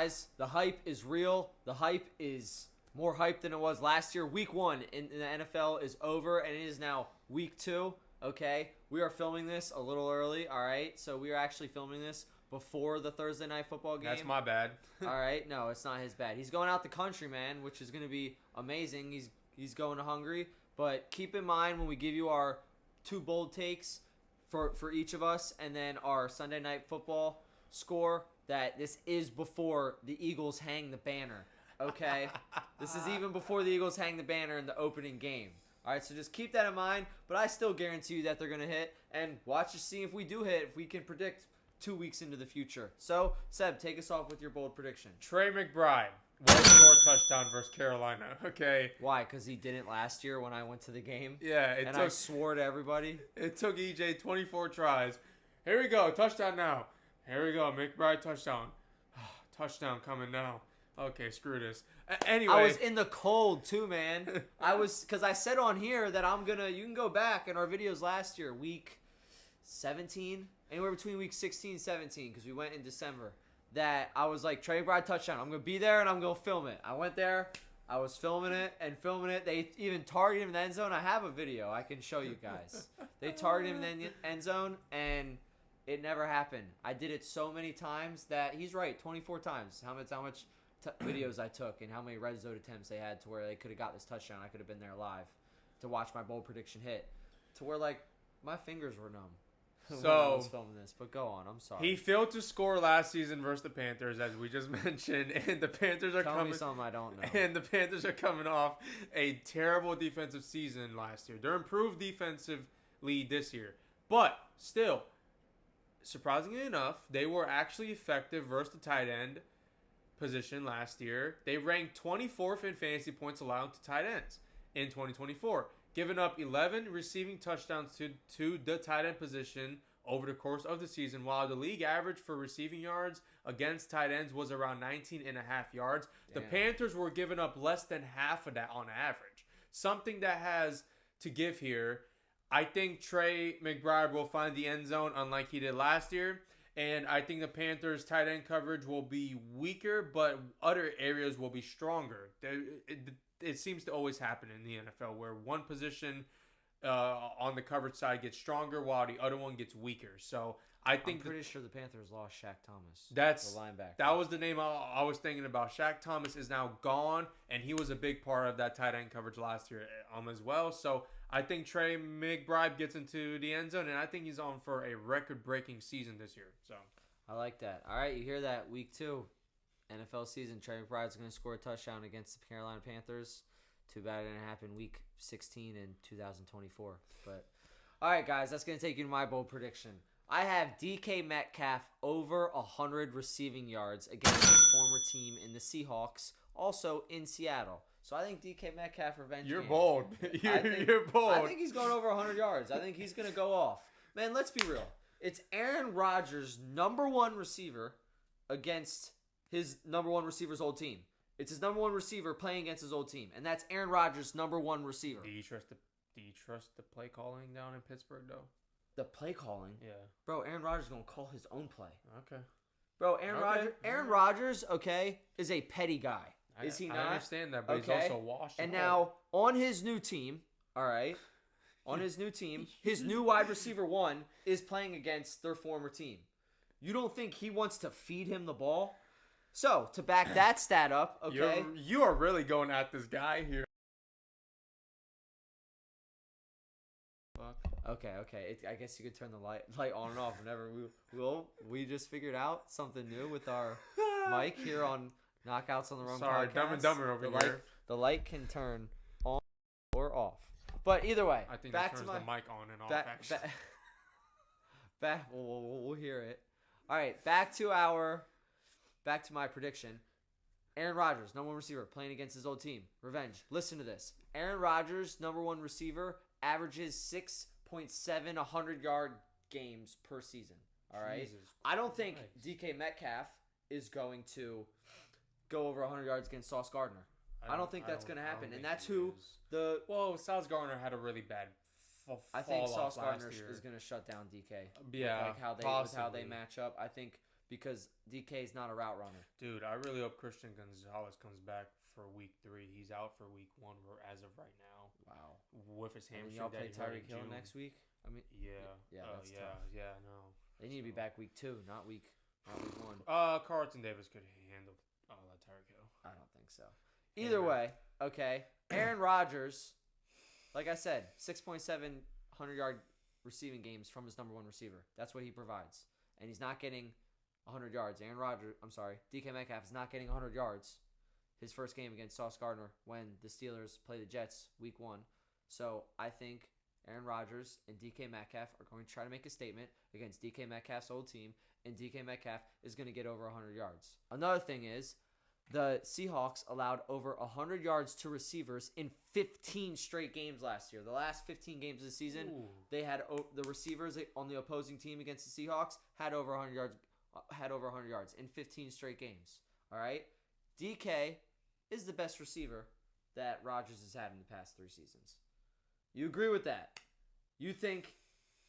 guys, the hype is real. The hype is more hype than it was last year. Week 1 in the NFL is over, and it is now week 2. Okay, we are filming this a little early. All right, so we are actually filming this before the Thursday night football game. That's my bad. All right, no, it's not his bad. He's going out the country, man, which is going to be amazing. He's going to Hungary, but keep in mind when we give you our 2 bold takes for each of us, and then our Sunday night football score, that this is before the Eagles hang the banner. Okay, this is even before the Eagles hang the banner in the opening game. All right, so just keep that in mind. But I still guarantee you that they're gonna hit, and watch to see if we do hit, if we can predict 2 weeks into the future. So, Seb, take us off with your bold prediction. Trey McBride will score a touchdown versus Carolina. Okay. Why? Because he didn't last year when I went to the game? Yeah. I swore to everybody? It took EJ 24 tries. Here we go. Touchdown now. Here we go. McBride touchdown. Touchdown coming now. Okay, screw this. Anyway. I was in the cold too, man. Because I said on here that you can go back in our videos last year, week 17, anywhere between week 16 and 17, because we went in December, that I was like, Trey McBride touchdown. I'm going to be there and I'm going to film it. I went there. I was filming it. They even targeted him in the end zone. I have a video I can show you guys. They targeted him in the end zone, and it never happened. I did it so many times that he's right, 24 times. How much videos I took and how many red zone attempts they had to where they could have got this touchdown. I could have been there live to watch my bold prediction hit. To where, like, my fingers were numb when I was filming this. But go on. I'm sorry. He failed to score last season versus the Panthers, as we just mentioned, and the Panthers are Tell me something I don't know. And the Panthers are coming off a terrible defensive season last year. They're improved defensively this year, but still, surprisingly enough, they were actually effective versus the tight end position last year. They ranked 24th in fantasy points allowed to tight ends in 2024, giving up 11 receiving touchdowns to the tight end position over the course of the season, while the league average for receiving yards against tight ends was around 19.5 yards. Damn. The Panthers were giving up less than half of that on average. Something that has to give here. I think Trey McBride will find the end zone unlike he did last year. And I think the Panthers' tight end coverage will be weaker, but other areas will be stronger. It seems to always happen in the NFL where one position on the coverage side gets stronger while the other one gets weaker. So I'm pretty sure the Panthers lost Shaq Thomas. That's the linebacker. That was the name I was thinking about. Shaq Thomas is now gone, and he was a big part of that tight end coverage last year as well. So I think Trey McBride gets into the end zone, and I think he's on for a record-breaking season this year. So I like that. All right, you hear that? Week 2, NFL season. Trey McBride's going to score a touchdown against the Carolina Panthers. Too bad it didn't happen week 16 in 2024. But all right, guys, that's going to take you to my bold prediction. I have DK Metcalf over 100 receiving yards against his former team in the Seahawks, also in Seattle. So I think DK Metcalf revenge You're game. bold. You're bold. I think he's going over 100 yards. I think he's going to go off. Man, let's be real. It's Aaron Rodgers' number 1 receiver against his number 1 receiver's old team. It's his number 1 receiver playing against his old team, and that's Aaron Rodgers' number 1 receiver. Do you trust the play calling down in Pittsburgh though? The play calling? Yeah. Bro, Aaron Rodgers is going to call his own play. Okay. Bro, Aaron Rodgers, okay, is a petty guy. Is he not? I understand that, but okay. he's also washed. And now, on his new team, all right, on his new team, his new wide receiver 1 is playing against their former team. You don't think he wants to feed him the ball? So, to back that stat up, okay. You are really going at this guy here. Fuck. Okay. I guess you could turn the light on and off whenever we just figured out something new with our mic here on Knockouts on the Run Sorry, podcast. Dumb and Dumber over here. The light can turn on or off. But either way, I think back that turns to my the mic on and off, actually. Back, we'll hear it. All right, back to my prediction. Aaron Rodgers, number 1 receiver, playing against his old team. Revenge. Listen to this. Aaron Rodgers, number 1 receiver, averages 6.7 100-yard games per season. All right? I don't think DK Metcalf is going to go over 100 yards against Sauce Gardner. I don't think that's going to happen. And that's who Sauce Gardner had a really bad I think Sauce Gardner is going to shut down DK. Yeah. Like how they match up. I think because DK is not a route runner. Dude, I really hope Christian Gonzalez comes back for week 3. He's out for week 1 as of right now. Wow. With his And hamstring. y'all play that he hurt Tyreek in Hill June. next week? I mean, Yeah. that's tough. Yeah, no. They need to be back week 2, not week 1. Carlton Davis could handle that Tyreek Hill. I don't think so. Either way, okay. Aaron Rodgers, like I said, 6.7 100-yard receiving games from his number 1 receiver. That's what he provides. And he's not getting 100 yards. DK Metcalf is not getting 100 yards his first game against Sauce Gardner when the Steelers play the Jets week 1. So I think Aaron Rodgers and DK Metcalf are going to try to make a statement against DK Metcalf's old team, and DK Metcalf is going to get over 100 yards. Another thing is, the Seahawks allowed over 100 yards to receivers in 15 straight games last year. The last 15 games of the season, they had the receivers on the opposing team against the Seahawks had over 100 yards in 15 straight games. All right? DK is the best receiver that Rodgers has had in the past 3 seasons. You agree with that? You think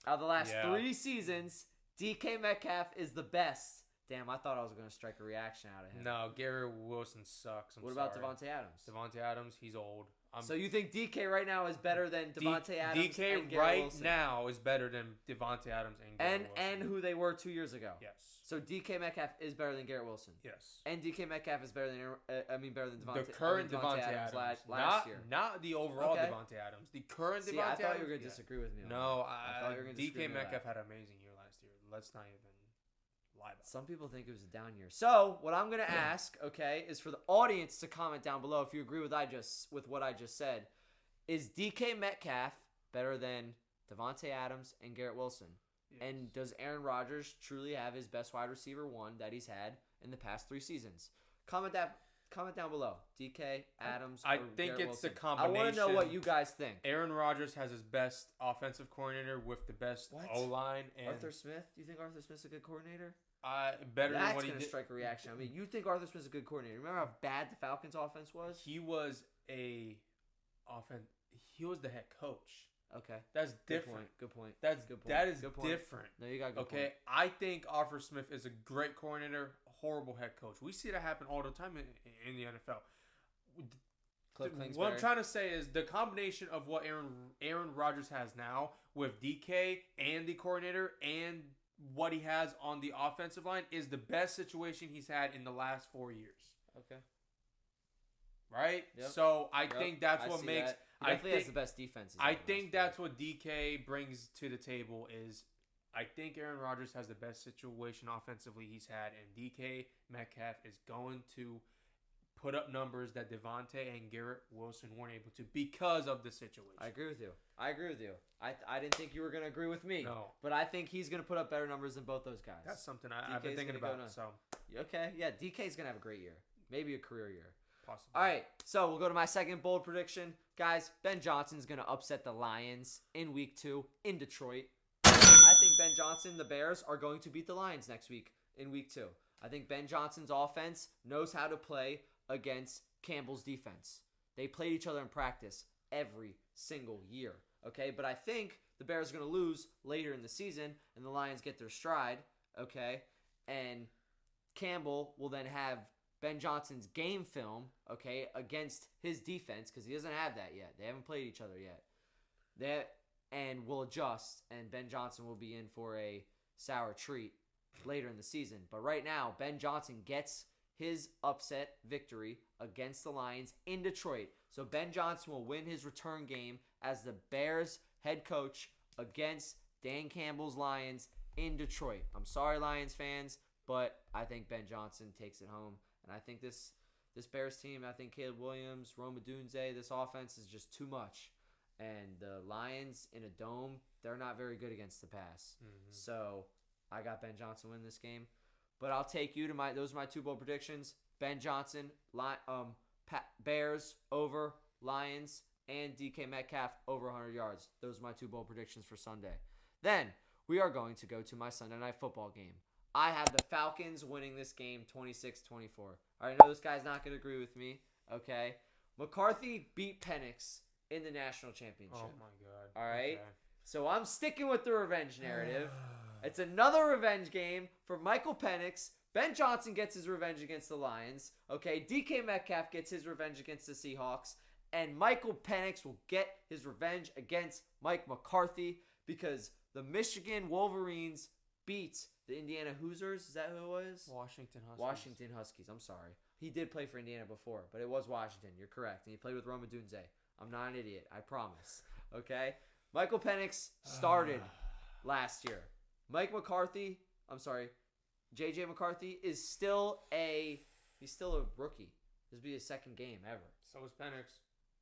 out of the last 3 seasons, DK Metcalf is the best? Damn, I thought I was going to strike a reaction out of him. No, Garrett Wilson sucks. What about Devontae Adams? Devontae Adams, he's old. So you think DK right now is better than Devontae Adams DK and Garrett right Wilson? now is better than Devontae Adams and Garrett Wilson. And who they were 2 years ago. Yes. So DK Metcalf is better than Garrett Wilson. Yes. And DK Metcalf is better than Devontae. The current Devontae Adams last year. Not the overall Okay. Devontae Adams. The current See, Devontae Adams. I thought you were going to disagree with me on No, that. I thought you were going to disagree DK with Metcalf that. had an amazing year last year. Let's not even lie about it. Some people think it was a down year. So what I'm going to ask, okay, is for the audience to comment down below if you agree with what I just said. Is DK Metcalf better than Devontae Adams and Garrett Wilson? Yes. And does Aaron Rodgers truly have his best wide receiver 1 that he's had in the past 3 seasons? Comment down below. DK, Adams, I or think Garrett it's Wilson. the combination. I want to know what you guys think. Aaron Rodgers has his best offensive coordinator with the best What? O-line. And Arthur Smith? Do you think Arthur Smith's a good coordinator? better than That's what he going to did. strike a reaction. I mean, you think Arthur Smith's a good coordinator. Remember how bad the Falcons' offense was? He was He was the head coach. Okay. That's different. Good point. That is Good point. different. No, you got a good Okay, point. I think Arthur Smith is a great coordinator, horrible head coach. We see that happen all the time in the NFL. Cliff What I'm Kingsbury. trying to say is the combination of what Aaron Rodgers has now with DK and the coordinator and what he has on the offensive line is the best situation he's had in the last 4 years. Okay. Right? Yep. So I think that's what see makes that. He definitely has the best defenses. I think that's what DK brings to the table is I think Aaron Rodgers has the best situation offensively he's had, and DK Metcalf is going to put up numbers that Devontae and Garrett Wilson weren't able to because of the situation. I agree with you. I didn't think you were going to agree with me. No. But I think he's going to put up better numbers than both those guys. That's something I've been DK's thinking gonna go about. nuts. So Okay. Yeah, DK's going to have a great year. Maybe a career year. possibly. All right, so we'll go to my second bold prediction. Guys, Ben Johnson's going to upset the Lions in week 2 in Detroit. I think Ben Johnson, the Bears, are going to beat the Lions next week in week 2. I think Ben Johnson's offense knows how to play against Campbell's defense. They played each other in practice every single year, okay? But I think the Bears are going to lose later in the season, and the Lions get their stride, okay? And Campbell will then have Ben Johnson's game film, okay, against his defense because he doesn't have that yet. They haven't played each other yet. And will adjust, and Ben Johnson will be in for a sour treat later in the season. But right now, Ben Johnson gets his upset victory against the Lions in Detroit. So Ben Johnson will win his return game as the Bears head coach against Dan Campbell's Lions in Detroit. I'm sorry, Lions fans, but I think Ben Johnson takes it home. And I think this Bears team, I think Caleb Williams, Rome Odunze, this offense is just too much. And the Lions in a dome, they're not very good against the pass. Mm-hmm. So I got Ben Johnson win this game. But I'll take you to those are my 2 bold predictions. Ben Johnson, Bears over Lions, and DK Metcalf over 100 yards. Those are my 2 bold predictions for Sunday. Then we are going to go to my Sunday night football game. I have the Falcons winning this game 26-24. I know this guy's not going to agree with me, okay? McCarthy beat Penix in the national championship. Oh my God. All right? Okay. So I'm sticking with the revenge narrative. It's another revenge game for Michael Penix. Ben Johnson gets his revenge against the Lions. Okay, DK Metcalf gets his revenge against the Seahawks. And Michael Penix will get his revenge against Mike McCarthy because the Michigan Wolverines beat the Indiana Hoosiers. Is that who it was? Washington Huskies. I'm sorry. He did play for Indiana before, but it was Washington. You're correct. And he played with Roma Dunze. I'm not an idiot. I promise. Okay? Michael Penix started last year. JJ McCarthy is still a rookie. This will be his second game ever. So is Penix.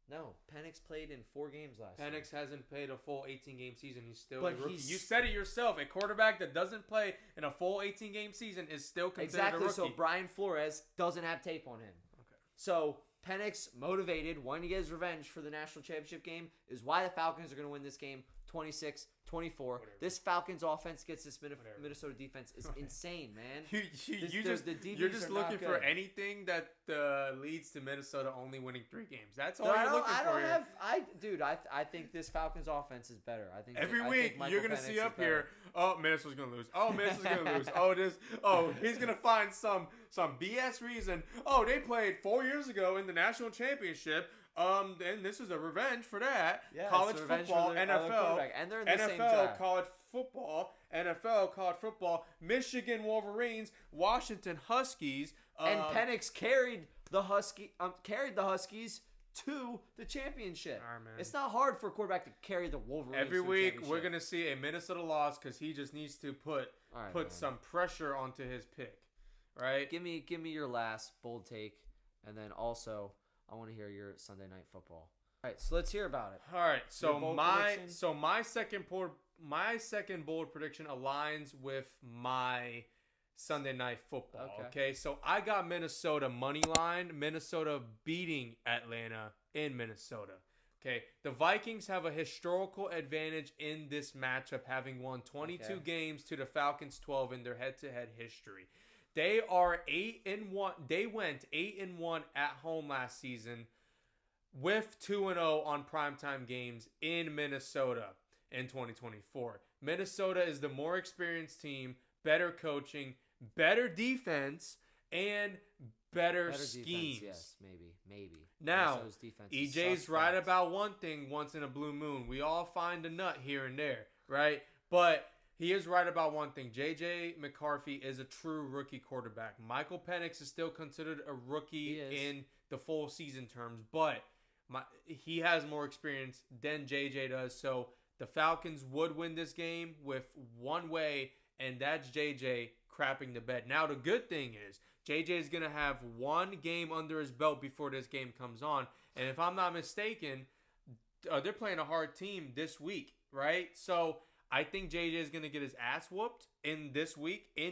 No, Penix played in 4 games last year. Penix hasn't played a full 18-game season. He's still But a rookie. he's- You said it yourself. A quarterback that doesn't play in a full 18-game season is still considered Exactly. a rookie. So Brian Flores doesn't have tape on him. Okay. So Penix, motivated, wanting to get his revenge for the national championship game, is why the Falcons are going to win this game 26-24. Whatever. This Falcons offense against this Whatever. Minnesota defense is insane, man. You're DBs just are not looking for good. anything that leads to Minnesota only winning 3 games. That's all No, you're looking for here. I think this Falcons offense is better. I think Every I week think Michael you're gonna Penix see is up better. here, oh, Minnesota's gonna lose. Oh, Minnesota's gonna lose. He's gonna find some BS reason. Oh, they played 4 years ago in the national championship. And this is a revenge for that. Yeah, College it's a revenge football, for the other NFL, quarterback, and they're in the same NFL, draft. college football, NFL, college football, Michigan Wolverines, Washington Huskies, And Penix carried the Huskies to the championship. All right, man. It's not hard for a quarterback to carry the Wolverines. Every to the week championship. we're gonna see a Minnesota loss because he just needs to put All right, man. some pressure onto his pick, right? Give me your last bold take, and then also I want to hear your Sunday Night Football. All right, so let's hear about it. All right, so Your bold my prediction? my second bold prediction aligns with my Sunday Night Football. Okay, so I got Minnesota money line, Minnesota beating Atlanta in Minnesota. Okay, the Vikings have a historical advantage in this matchup, having won 22 games to the Falcons 12 in their head-to-head history. They are 8-1. They went 8-1 at home last season, with 2-0 on primetime games in Minnesota in 2024. Minnesota is the more experienced team, better coaching, better defense, and better schemes. Defense, yes, maybe. Now, Minnesota's defense is EJ's suspect. right about one thing once in a blue moon. We all find a nut here and there, right? But he is right about one thing. JJ McCarthy is a true rookie quarterback. Michael Penix is still considered a rookie in the full season terms, but he has more experience than JJ does. So the Falcons would win this game with one way, and that's JJ crapping the bed. Now, the good thing is JJ is going to have one game under his belt before this game comes on. And if I'm not mistaken, they're playing a hard team this week, right? So I think JJ is going to get his ass whooped in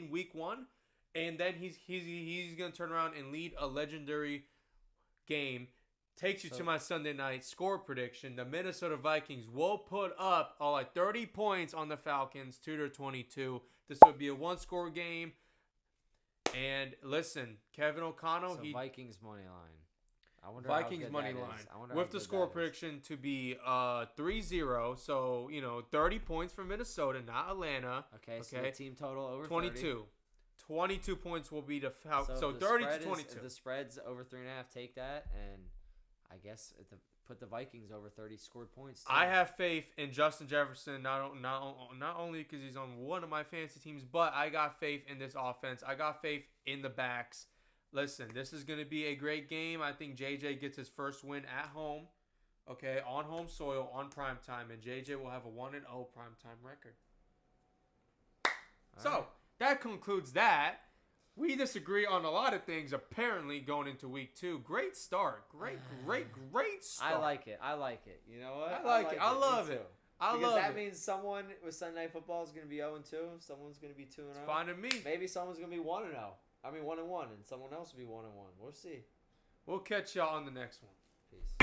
week 1. And then he's going to turn around and lead a legendary game. Takes you to my Sunday night score prediction. The Minnesota Vikings will put up 30 points on the Falcons to their 22. This would be a one-score game. And listen, Kevin O'Connell, Vikings money line. I wonder Vikings how good money that line is. I wonder with how the good score that is. prediction to be 3-0. So 30 points for Minnesota, not Atlanta. Okay, so the team total over 22. 22 points will be the Falcons. So if the 30 spread to 22. If the spread's over 3.5, take that, and I guess put the Vikings over 30 scored points. Too. I have faith in Justin Jefferson, not only because he's on one of my fantasy teams, but I got faith in this offense. I got faith in the backs. Listen, this is going to be a great game. I think JJ gets his first win at home, okay, on home soil, on primetime, and JJ will have a 1-0 primetime record. So, that concludes that. We disagree on a lot of things, apparently, going into week 2. Great start. Great start. I like it. You know what? I like it. I love it. Because that means someone with Sunday Night Football is going to be 0-2. Someone's going to be 2-0. It's fine to me. Maybe someone's going to be 1-0. I mean 1-1, and someone else will be 1-1. We'll see. We'll catch y'all on the next one. Peace.